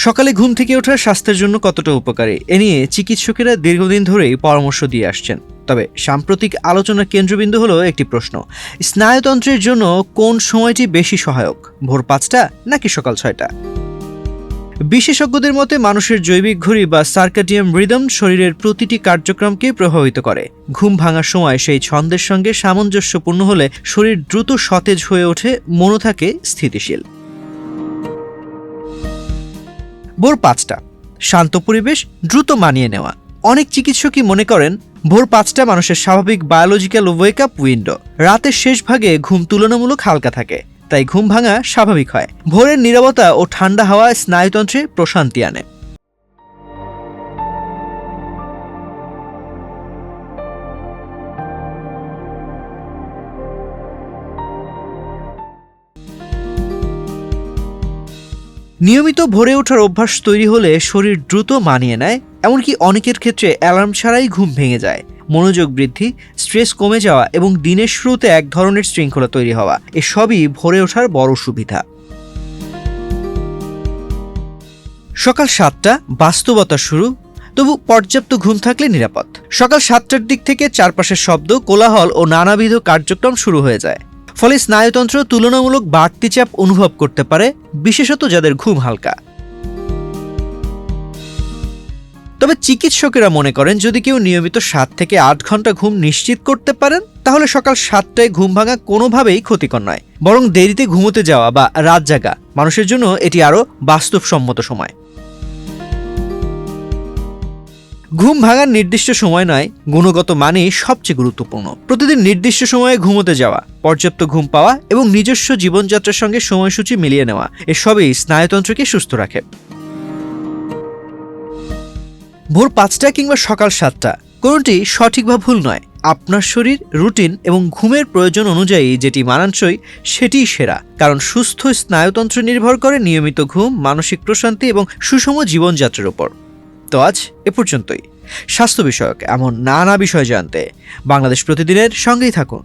সকালে ঘুম থেকে ওঠা স্বাস্থ্যের জন্য কতটা উপকারী এ নিয়ে চিকিৎসকেরা দীর্ঘদিন ধরেই পরামর্শ দিয়ে আসছেন। তবে সাম্প্রতিক আলোচনার কেন্দ্রবিন্দু হলো একটি প্রশ্ন: স্নায়ুতন্ত্রের জন্য কোন সময়টি বেশি সহায়ক, ভোর 5টা নাকি সকাল 6টা? বিশেষজ্ঞদের মতে মানুষের জৈবিক ঘড়ি বা সার্কাডিয়ান রিদম শরীরের প্রতিটি কার্যক্রমকে প্রভাবিত করে। ঘুম ভাঙার সময় সেই ছন্দের সঙ্গে সামঞ্জস্যপূর্ণ হলে শরীর দ্রুত সতেজ হয়ে ওঠে, মনও থাকে স্থিতিশীল। ভোর 5টা শান্ত পরিবেশ, দ্রুত মানিয়ে নেওয়া। অনেক চিকিৎসকই মনে করেন ভোর 5টা মানুষের স্বাভাবিক বায়োলজিক্যাল ওয়েক আপ উইন্ডো। রাতের শেষ ভাগে ঘুম তুলনামূলক হালকা থাকে, তাই ঘুম ভাঙা স্বাভাবিক হয়। ভোরের নীরবতা ও ঠান্ডা হাওয়া স্নায়ুতন্ত্রে প্রশান্তি আনে। নিয়মিত ভোরে ওঠার অভ্যাস তৈরি হলে শরীর দ্রুত মানিয়ে নেয়, এমনকি অনেকের ক্ষেত্রে অ্যালার্ম ছাড়াই ঘুম ভেঙে যায়। মনোযোগ বৃদ্ধি, স্ট্রেস কমে যাওয়া এবং দিনের শুরুতে এক ধরনের শৃঙ্খলা তৈরি হওয়া, এসবই ভোরে ওঠার বড় সুবিধা। সকাল 7টা বাস্তবতা শুরু, তবু পর্যাপ্ত ঘুম থাকলে নিরাপদ। সকাল 7টার দিক থেকে চারপাশের শব্দ, কোলাহল ও নানাবিধ কার্যক্রম শুরু হয়ে যায়, ফলে স্নায়ুতন্ত্র তুলনামূলক বাড়তি চাপ অনুভব করতে পারে, বিশেষত যাদের ঘুম হালকা। তবে চিকিৎসকেরা মনে করেন যদি কেউ নিয়মিত 7 থেকে 8 ঘন্টা ঘুম নিশ্চিত করতে পারেন, তাহলে সকাল 7টায় ঘুম ভাঙা কোনোভাবেই ক্ষতিকর নয়, বরং দেরিতে ঘুমোতে যাওয়া বা রাত জাগা মানুষের জন্য এটি আরও বাস্তবসম্মত সময়। ঘুম ভাঙার নির্দিষ্ট সময় নয়, গুণগত মানই সবচেয়ে গুরুত্বপূর্ণ। প্রতিদিন নির্দিষ্ট সময়ে ঘুমোতে যাওয়া, পর্যাপ্ত ঘুম পাওয়া এবং নিজস্ব জীবনযাত্রার সঙ্গে সময়সূচি মিলিয়ে নেওয়া, এসবই স্নায়ুতন্ত্রকে সুস্থ রাখে। ভোর 5টা কিংবা সকাল 7টা, কোনটি সঠিক বা ভুল নয়। আপনার শরীর, রুটিন এবং ঘুমের প্রয়োজন অনুযায়ী যেটি মানানসই সেটিই সেরা, কারণ সুস্থ স্নায়ুতন্ত্র নির্ভর করে নিয়মিত ঘুম, মানসিক প্রশান্তি এবং সুষম জীবনযাত্রার উপর। তো আজ এ পর্যন্তই। স্বাস্থ্য বিষয়ক এমন নানা বিষয় জানতে বাংলাদেশ প্রতিদিনের সঙ্গেই থাকুন।